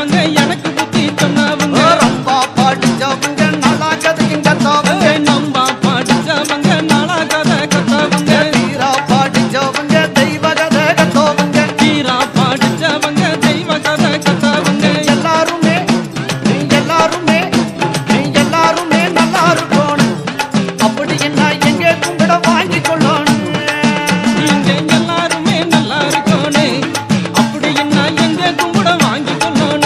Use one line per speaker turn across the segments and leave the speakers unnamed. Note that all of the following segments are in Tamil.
படிச்சவங்க எனக்கு புத்தி சொன்னவங்க
ரொம்ப படிச்சவங்க நல்லா கதையும் கத்தவங்க
நம்ம படிச்சவங்க நாளா கதை கத்தவங்க
தீரா படிச்சவங்க தெய்வ கதை கத்தவங்க
தீரா படிச்சவங்க தெய்வ கதை கத்தவங்க
எல்லாருமே எல்லாருமே எல்லாருமே நல்லா இருக்கணும் அப்படி என்ன எங்க கும்பிட வாங்கி கொள்ளணும்
நீங்க எல்லாருமே நல்லா இருக்கணும் அப்படின்னா எங்க கும்பிட வாங்கி கொள்ளணும்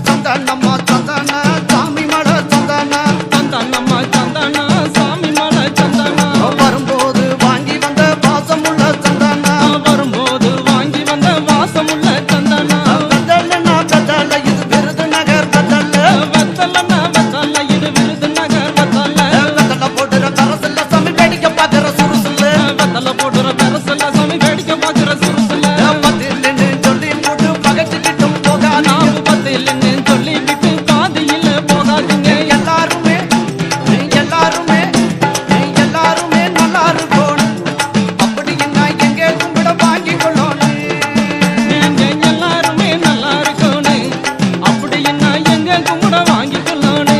சந்தானம்மா சந்தான சாமி மட சந்தான
சந்தானம்மா சந்தானா சாமி மலை சந்தானா
வரும்போது வாங்கி வந்த பாசமுள்ள சந்தான
வரும்போது வாங்கி வந்த வாசமுள்ள சந்தானா
பெத்தலன்னா பெத்தல இது விருதுநகர் பெத்தல
வெத்தலன்னா வெத்தல இது விருதுநகர் வெத்தல
வெத்தல போடுற கரசல்ல சாமி வேடிக்கை பார்க்கற சுறுசுல்ல
வெத்தல போடுற பெருசல்ல சாமி வேடிக்கை பார்க்கிற சுறுசுல
பத்திலன்னு சொல்லி போட்டு பகச்சுக்கிட்டும் போகாதீங்க
நாம பத்தில்லைன்னு சொல்லி விட்டு பாதியில போகாதீங்க
எல்லாருமே எல்லாருமே எல்லாருமே நல்லா இருக்கணும் அப்படின்னா எங்க கும்பிட வாங்கி கொள்ளணும்
நீங்க எல்லாருமே நல்லா இருக்கணும் அப்படின்னா எங்க கும்பிட வாங்கி கொள்ளணும்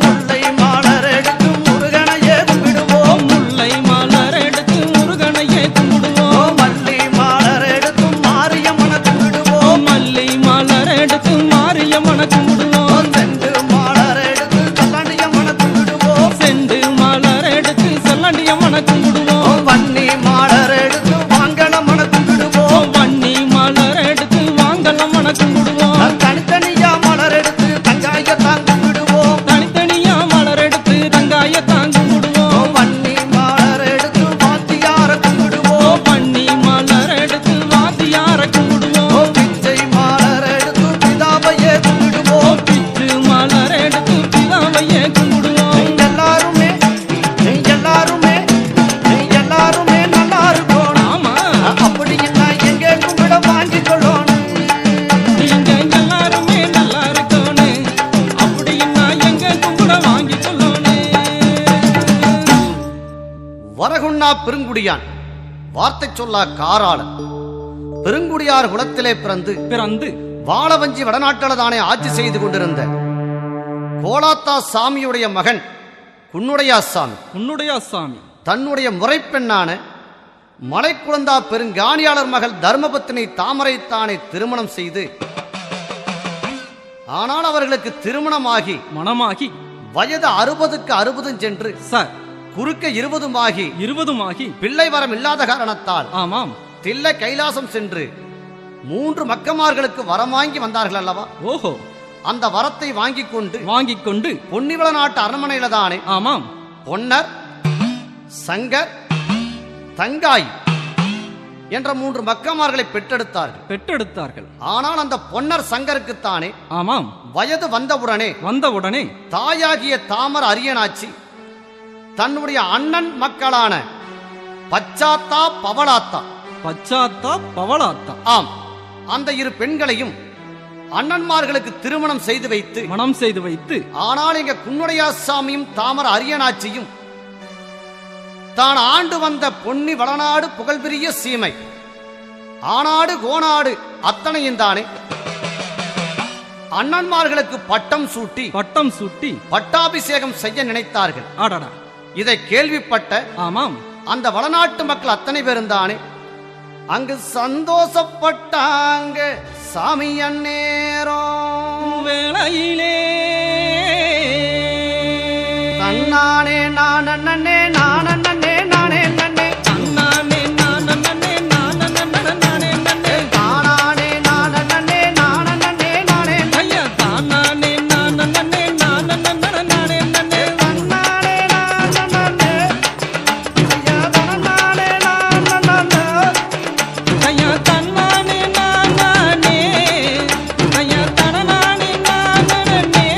முல்லை மாலர் எடுத்து முருகனையே கும்பிடுவோம்
முல்லை மலர் எடுத்து முருகனையே கும்பிடுவோம்
மல்லி மாலர் எடுத்து மாரியம்மனை கும்பிடுவோம்
மல்லி மலர் எடுத்து மாரியம்மனை கும்பிடுவோம்
செண்டு மாலர் எடுத்து கல்லாண்டியம்மனை கும்பிடுவோம்
செண்டு மலர் எடுத்து செல்லண்டியம்மனை கும்பிடுவோம்
வன்னி மாலர் எடுத்து வாங்கனம்மனை கும்பிடுவோம்
வன்னி மலர் எடுத்து வாங்கலம்மனை கும்பிடுவோம்
தனித்தனியா மலர் எடுத்து தங்காயத்தான் கும்பிடுவோம்
தனித்தனியா மலர் எடுத்து தங்காயத்தான் கும்பிடுவோம்
வன்னி மாலர் எடுத்து வாத்தியார கும்பிடுவோம்
வன்னி மலர் எடுத்து வாத்தியார கும்பிடுவோம்
பிச்சை மாலர் எடுத்து பிதாவையே கும்பிடுவோம்
பிச்சு மலர் எடுத்து பிதாவையே கும்பிடுவோம்
எல்லாருமே எல்லாருமே எல்லாருமே நல்லா இருக்கணும்
ஆமா
அப்படின்னா எங்க கும்பிட வாங்கி கொள்ளணும்
நீங்க எல்லாருமே நல்லா இருக்கணும் அப்படின்னா எங்க கும்பிட வாங்கி கொள்ளணும்
வரகுண்ணா பெருங்குடியான் வார்த்தை சொல்லா காராளன் பெருங்குடியார் குலத்திலே பிறந்து
பிறந்து
வாழவஞ்சி வடநாட்டில்தானே ஆட்சி செய்து கொண்டிருந்த கோலாத்தா சாமியுடைய மகன் குன்னுடையா சாமி
உன்னுடைய சாமி
தன்னுடைய முறைப்பெண்ணான மலைக்குழந்தா பெருங்காணியாளர் மகள் தர்மபத்தினி தாமரைத்தானே திருமணம் செய்து ஆனால் அவர்களுக்கு திருமணமாகி
மணமாகி
வயது 60க்கு 60 சென்று
சார்
குறுக்க 20
20
பிள்ளை வரம் இல்லாத காரணத்தால்
ஆமாம்
தில்லை கைலாசம் சென்று 3 மக்கமார்களுக்கு வரம் வாங்கி வந்தார்கள் அல்லவா
ஓஹோ
அந்த வரத்தை வாங்கிக் கொண்டு
வாங்கிக் கொண்டு
பொன்னிவள நாட்டு அரண்மனையில தானே
ஆமாம்
பொன்னர் சங்கர் தங்காய் என்ற 3 மக்கமார்களை பெற்றெடுத்தார்கள்
பெற்றெடுத்தார்கள்
ஆனால் அந்த பொன்னர் சங்கருக்குத்தானே
ஆமாம்
வயது வந்தவுடனே
வந்தவுடனே
தாயாகிய தாமர் அரியனாச்சி தன்னுடைய அண்ணன் மக்களான பச்சாத்தா பவளாத்தா
பச்சாத்தா பவளாத்தா
ஆம் அந்த 2 பெண்களையும் அண்ணன்மார்களுக்கு திருமணம் செய்து வைத்து
மனம் செய்து வைத்து
ஆனால் எங்க குன்னுடையா சாமியும் தாமர அரியனாட்சியும் தான் ஆண்டு வந்த பொன்னி வளநாடு புகழ்பெரிய சீமை ஆனாடு கோனாடு அத்தனையும் தானே அண்ணன்மார்களுக்கு பட்டம் சூட்டி பட்டாபிஷேகம் செய்ய நினைத்தார்கள்.
அடடா,
இதை கேள்விப்பட்ட
ஆமாம்
அந்த வளநாட்டு மக்கள் அத்தனை பேரும் தானே அங்கு சந்தோஷப்பட்டாங்க. சாமி அந்நேரம்
வேளையிலே
தன்னானே நான் அண்ணனே நான் அண்ணனே நானே நன்னே
தன்னானே நான் அண்ணனே நான் அண்ணனே நானே நன்னே
தானானே நான் அண்ணனே நான் அண்ணனே நானே
ஐயா தானானே நான் அண்ணனே நான் அண்ணனே நானே நன்னே
தன்னானே நான் அண்ணனே ஐயா தன்னானே நான் அண்ணனே
ஐயா தன்னானே நான் நானே ஐயா தனானே நான் நானே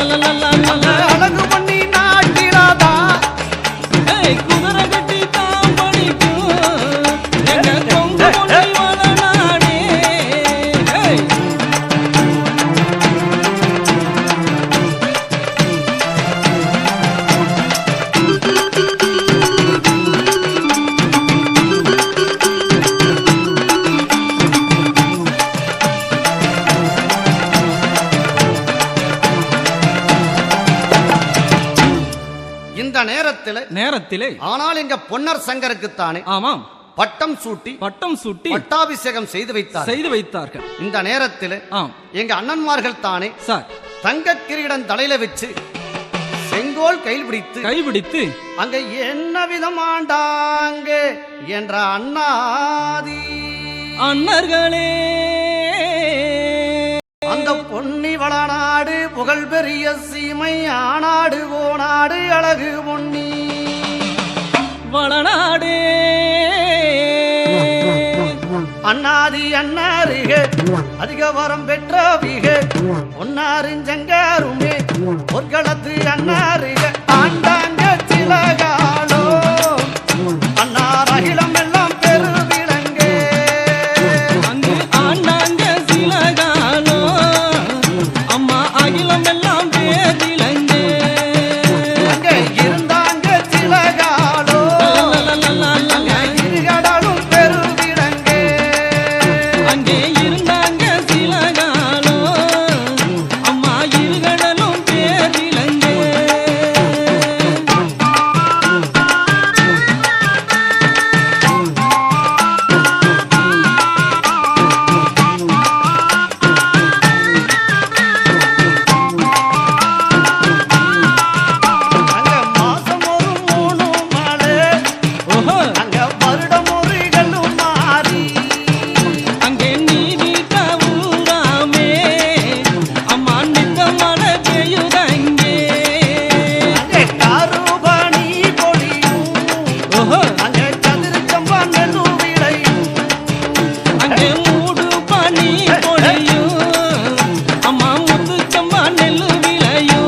அந்த அழகு பொன்னி நாட்டிலாதா
குதிரை கட்டி தான் படிக்கும் எங்க கொங்கு பொன்னி வளநாடே.
இந்த நேரத்திலே ஆனால் எங்க பொன்னர் சங்கருக்குத்தானே
ஆமாம்
பட்டம் சூட்டி பட்டாபிஷேகம் செய்து
வைத்தார்கள்.
இந்த நேரத்தில்
ஆம்
எங்க அண்ணன்மார்கள் தானே
சார்
தங்க கிரீடம் தலையில வச்சு செங்கோல் கைபிடித்து அங்க என்ன விதமாண்டாங்க என்ற அண்ணாதி
அண்ணர்களே
அந்த பொன்னி வளநாடு புகழ் பெரிய சீமை ஆனாடு ஓநாடு அழகு பொன்னி
வளநாடு
அண்ணாதி அண்ணாருக அதிக வரம் பெற்றவிக ஒன்னாருஞ்சங்காருமே பொற்களத்து அண்ணாருக ஆண்டாங்க சிலகாலோ அண்ணார் அகிலம் எல்லாம் பெருவிலங்கே
அங்கு ஆண்டாங்க சிலகாலோ அம்மா அகிலம் எல்லாம் பேரிலங்கே
அங்கே இருந்தாங்க சிலகாலோ இருகடலும் பெருவிலங்கே
அங்கே இருந்தாங்க சிலகாலோ அம்மா இருகடலும் பேரிலங்கே.
அங்க மாசம் ஒரு 3 மலை
ஓஹோ
அங்க வருடம் ஒரு கல்லும் மாறி
அங்கே நீதி ஊராமே அம்மா நித்த மழை பெய்யுதங்கே.
அங்கே காருபணி பொழியும்
ஓஹோ
அங்கே சதுரச்சம்பா நெல்லு விளையும்
அங்கே மூடு பனி பொழியும் அம்மா முத்துச்சம்பா நெல்லு விளையும்.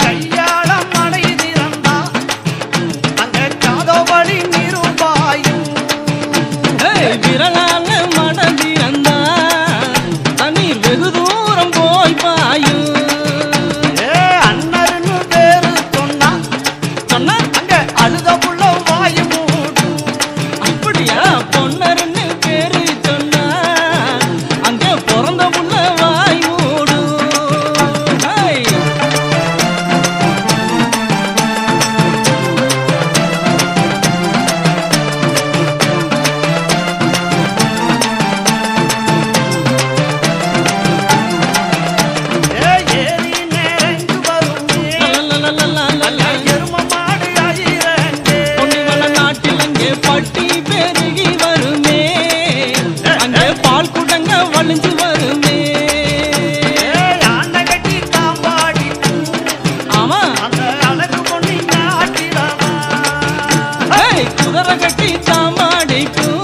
கையாளம் மழை திறந்தா அங்கே காதோபடி நீரும் பாயும்
விரலால மடந்திருந்தா தண்ணீர் வெகு தூரம் போய் பாயும்.
அண்ணர்னு பேரு சொன்னா
சொன்னா
அங்கே அழுத புள்ள வாயு மூடும்
அப்படியா பொன்னருன்னு பேரு சொன்னா அங்கே பிறந்த புள்ள வாய் மூடும். ஹை!
ஏரி நிறைந்து வருமே
லலலலலலலல.
எரும மாடு ஆயிரண்டே
பொன்னிவள நாட்டில் அங்கே பட்டி பெருகி வருமே அங்கே பால் குடங்க வழிஞ்சு வருமே.
ஆண்ட கட்டி காம்பாடி
ஆமா
அந்த அழகு பொண்ணி நாட்டிலவா
ஹேய், குதிரை கட்டி சாமாடிக்கும்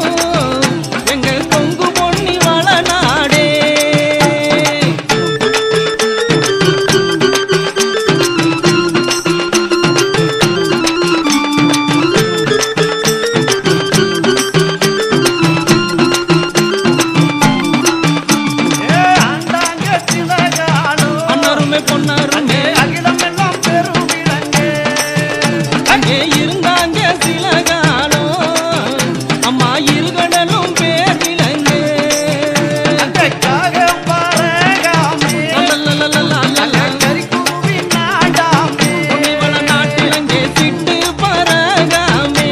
எங்க கொங்கு பொன்னி வளநாடே.
ஆண்டாங்க சிலகாலோ
அண்ணருமே பொன்னருமே
அகிலம் எல்லாம் பெருவிலங்கே
அங்கே இருந்தாங்க சில காலம் அம்மா இருகடலும் பேரிலங்கே.
அங்கக்காக பரகாமே
லலலலலலலல.
கரிக்கூவி நாடாமே
பொன்னிவள நாட்டில் அங்கே சிட்டு பரகாமே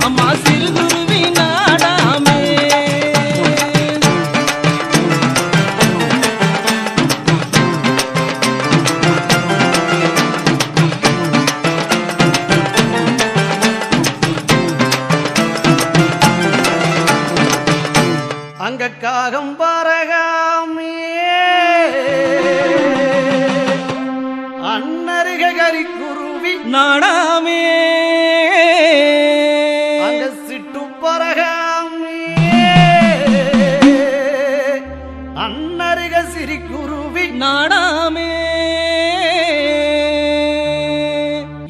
அம்மா சிறுகுருவி நாடாமே.
அங்கக்காகம் பரகாமே
நாடாமே
அங்க சிட்டு பரகாமே அன்னருக சிரிக்குருவி
நாடாமே.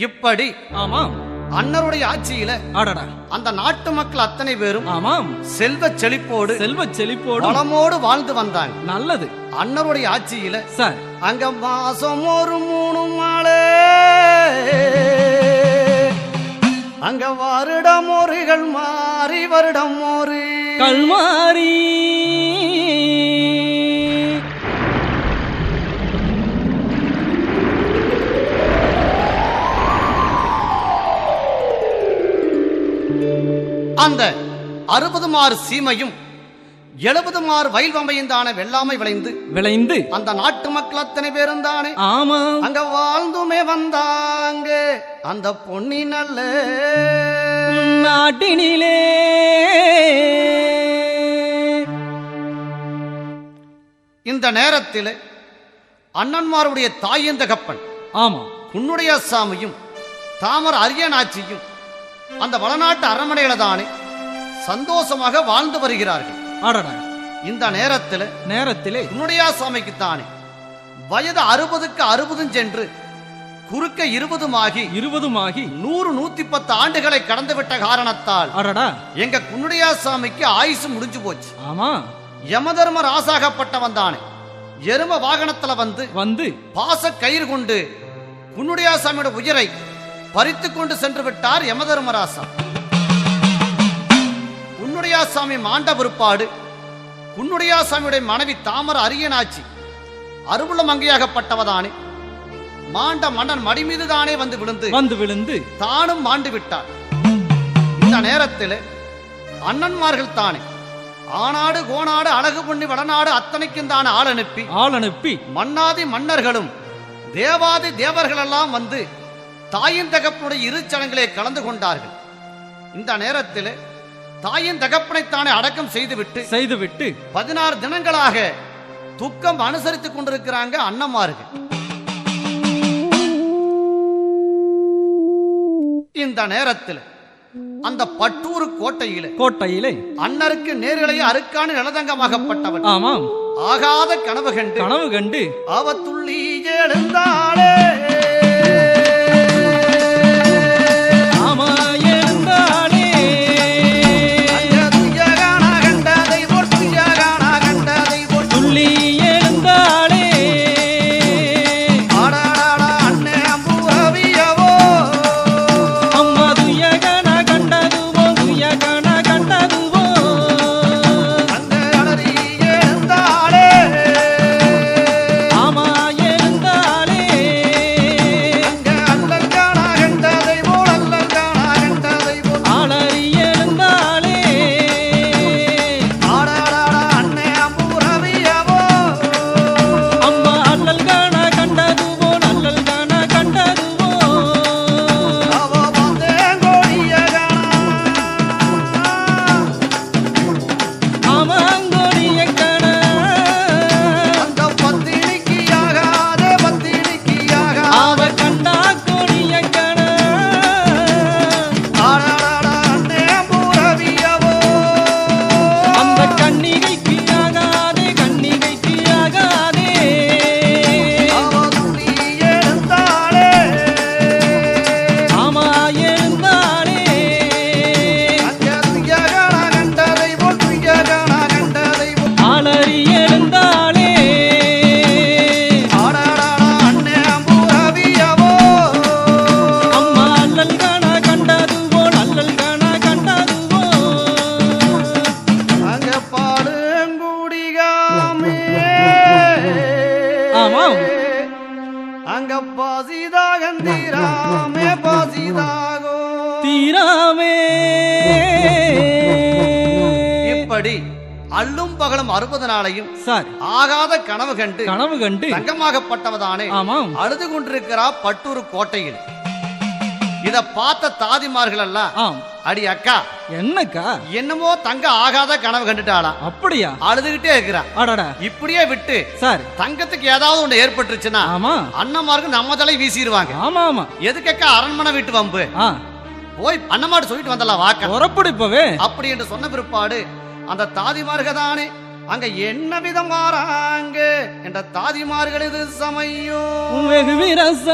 இப்படி
ஆமாம்
அன்னருடைய ஆட்சியில
அடடா
அந்த நாட்டு மக்கள் அத்தனை பேரும்
ஆமாம்
செல்வ செழிப்போடு
செல்வ செழிப்போடு
வளமோடு வாழ்ந்து வந்தாங்க.
நல்லது
அன்னருடைய ஆட்சியில
சார்.
அங்க மாசம் ஒரு 3 மாலை அங்க வருடம் ஒருகள் மாறி வருடம் ஒரு
கல்மாரி
அந்த 60 மாறு சீமையும் 70 மாறு வயல் வமையுந்தான வெள்ளாமை விளைந்து அந்த நாட்டு மக்கள் அத்தனை பேரும் தானே
ஆமா
அங்க வாழ்ந்துமே வந்தாங்க அந்த பொன்னி நல்ல
நாட்டினிலே.
இந்த நேரத்தில் அண்ணன்மாருடைய தாயின் தகப்பன்
ஆமா
உன்னுடைய சாமியும் தாமர அரியநாச்சியும் அந்த வளநாட்டு அரண்மனையில தானே சந்தோஷமாக வாழ்ந்து வருகிறார்கள்.
அடடா
இந்த நேரத்திலே உன்னுடைய சாமிக்கு தானே வயது 60க்கு 60 சென்று குறுக்க 20
ஆகி
100 110 ஆண்டுகளை கடந்து விட்ட காரணத்தால்
அடடா
எங்க குன்னுடைய சாமிக்கு ஆயுசு முடிஞ்சு போச்சு.
ஆமா
யமதர்ம ராசாகப்பட்டவன் தானே எரும வாகனத்துல வந்து பாச கயிறு கொண்டு குன்னுடைய சாமியோட உயிரை பறித்து கொண்டு சென்று விட்டார் யமதர்மராசா. குன்னுடைய சாமி மாண்ட பிற்பாடு குன்னுடைய சாமியுடைய மனைவி தாமர அரியநாச்சி அருவுள்ள மங்கையாகப்பட்டவதானே மாண்ட மன்னன் மடி மீது தானே வந்து விழுந்து தானும் மாண்டு விட்டார். இந்த நேரத்தில் அண்ணன்மார்கள் தானே ஆனாடு கோனாடு அழகு பொண்ணி வடநாடு அத்தனைக்கும் தானே ஆள் அனுப்பி மன்னாதி மன்னர்களும் தேவாதி தேவர்கள் எல்லாம் வந்து தாயின் தகப்பனுடைய இரு சடங்கிலே கலந்து கொண்டார்கள். இந்த நேரத்தில் தாயின் தகப்பனைத்தானே அடக்கம் செய்துவிட்டு 16 தினங்களாக துக்கம் அனுசரித்துக் கொண்டிருக்கிறாங்க அண்ணன்மார்கள். இந்த நேரத்தில் அந்த பட்டூர் கோட்டையிலே அன்னருக்கு நேரிலேயே அருக்கான நிலதங்கமாகப்பட்டவன்
ஆமாம்
ஆகாத கனவு கண்டு அவ துள்ளி எழுந்தாளே அங்க பாசிதாகந்தீராமே பாசிதாகோ
தீராமே.
இப்படி அல்லும் பகலும் 60 நாளையும் ஆகாத கனவு கண்டு தங்கமாகப்பட்டவதானே
ஆமாம்
அழுது கொண்டிருக்கிறா பட்டூர் கோட்டையில். இத பார்த்த தாதிமார்கள் எல்லாம்
ஆம்.
அடி அக்கா
என்னக்கா?
என்னமோ தங்க ஆகாத கனவு கண்டுட்டாளா,
அப்படியா?
அழுதுகிட்டே இருக்கிறா.
அடடா.
இப்படியே விட்டு
சார்.
தங்கத்துக்கு ஏதாவது ஒண்ணு ஏற்பட்டுருச்சுன்னா
ஆமா.
அண்ணமாருக்கு நம்ம தலை வீசிடுவாங்க.
ஆமா ஆமா.
எதுக்கக்கா அரண்மனை வீட்டு வம்பு? போய் அண்ணமாடு சொல்லிட்டு வந்தலாம் வாக்க.
புறப்படிப்பவே
அப்படி என்று சொன்ன பிற்பாடு அந்த தாதிமார்கள் தானே அங்க என்ன விதம் மாறாங்க என்ற தாதிமார்கள் இது சமயம்
வெகு விரச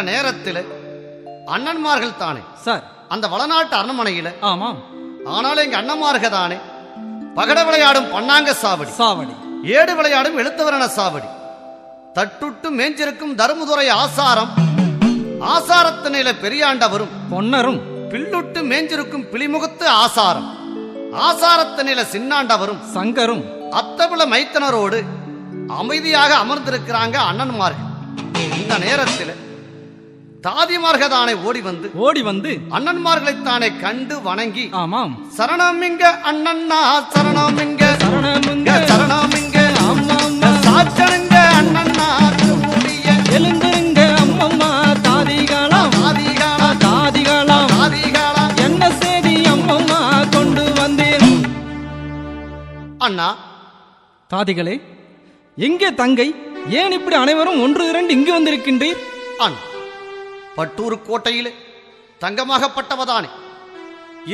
நேரத்தில் அண்ணன்மார்கள் தானே
சார்
அந்த வளநாட்டு அரண்மனையில.
ஆமாம்.
ஆனாலும் எங்க அண்ணன்மார்கள் தானே பகட விளையாடும் பன்னாங்க சாவடி,
சாவடி,
ஏடு விளையாடும் எழுத்தவரண சாவடி, தட்டுட்டு மேஞ்சிருக்கும் தருமதுரை ஆசாரம், ஆசாரத்தினில பெரியாண்டவரும்
பொன்னரும்,
பில்லுட்டு மேஞ்சிருக்கும் பிளிமுகத்து ஆசாரம், ஆசாரத்தினில சின்னாண்டவரும்
சங்கரும்,
அத்தபிள மைத்தனரோடு அமைதியாக அமர்ந்திருக்கிறாங்க அண்ணன்மார்கள். இந்த நேரத்தில் தாதிமார்கள் தானே ஓடி வந்து அண்ணன்மார்களைத்தானே கண்டு வணங்கி,
ஆமாம்,
சரணமிங்க அண்ணன்னா, சரணமிங்க
சரணமிங்க,
சரணமிங்க,
அம்மம்மா,
சாச்சனுங்க அண்ணன்னா, திருமுடிய
எழுந்திருங்க அம்மம்மா, தாதிகாலாம்,
தாதிகாலாம்,
தாதிகாலாம்,
தாதிகாலாம்,
என்ன செய்தி அம்மம்மா கொண்டு வந்தேன்.
அண்ணா.
தாதிகளே, எங்கே தங்கை? ஏன் இப்படி அனைவரும் ஒன்று இரண்டு இங்கு வந்திருக்கின்றீர்?
அண்ணா, பட்டூர் கோட்டையிலே தங்கமாகப்பட்டவதானே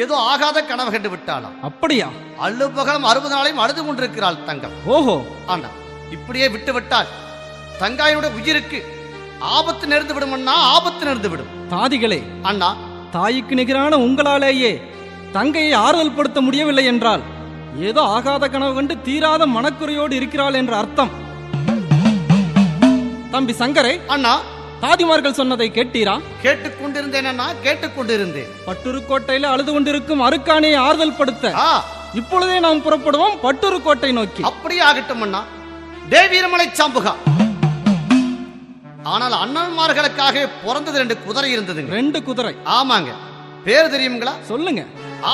ஏதோ ஆகாத கனவு கண்டு விட்டாளாம்.
அப்படியா?
அள்ளுபகலம் 60 நாளையும் அழுது கொண்டிருக்கிறாள் தங்கம்.
ஓஹோ.
ஆனா இப்படியே விட்டு விட்டால் தங்காயோட உயிருக்கு ஆபத்து நேர்ந்து விடும்னா ஆபத்து நேர்ந்து விடும்.
தாதிகளே,
அண்ணா,
தாய்க்கு நிகரான உங்களாலேயே தங்கையை ஆறுதல் படுத்த முடியவில்லை என்றால் ஏதோ ஆகாத கனவு கண்டு தீராத மனக்குறையோடு இருக்கிறாள் என்ற அர்த்தம். தம்பி சங்கரே,
அண்ணா,
தாதிமார்கள் சொன்னதை கேட்டீரா?
கேட்டுக்கொண்டிருந்தேன், கேட்டுக்கொண்டிருந்தேன்.
பட்டுருக்கோட்டையில அழுது கொண்டிருக்கும் அருக்காணியை ஆறுதல் படுத்த இப்பொழுதே நாம் புறப்படுவோம் பட்டுருக்கோட்டை நோக்கி.
அப்படியே ஆகட்டும் அண்ணா. தேவீரமலை சாம்புகா. ஆனால் அண்ணன்மார்களுக்காக பிறந்தது 2 குதிரை இருந்தது.
2 குதிரை?
ஆமாங்க. பேர் தெரியுங்களா?
சொல்லுங்க.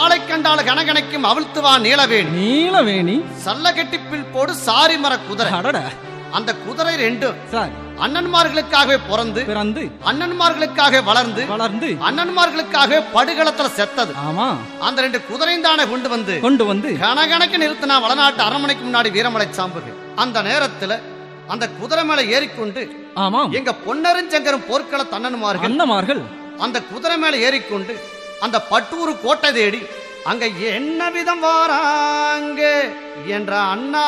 ஆளை கண்டால கணக்கணைக்கும் அவிழ்த்துவா நீலவேணி.
நீலவேணி.
சல்லகட்டிப்பில் போடு சாரி மர குதிரை.
அடட.
அந்த குதிரை 2
சார்
அண்ணன்மார்களுக்காக பிறந்து அண்ணன்மார்களுக்காக வளர்ந்து அண்ணன்மார்களுக்காக படுகளத்துல செத்தது.
ஆமா.
அந்த 2 குதிரையும் தானே கொண்டு வந்து கணக்கணக்கு நிறுத்தினா வளநாட்டு அரண்மனைக்கு முன்னாடி வீரமலை சாம்புகு. அந்த நேரத்துல அந்த குதிரை மேல ஏறிக்கொண்டு,
ஆமாம்,
எங்க பொன்னருஞ்சங்கரும் போர்க்கள அண்ணன்மார்கள் அந்த குதிரை மேல ஏறிக்கொண்டு அந்த பட்டூர் கோட்டை தேடி அங்க என்ன விதம் வாராங்க என்ற அண்ணா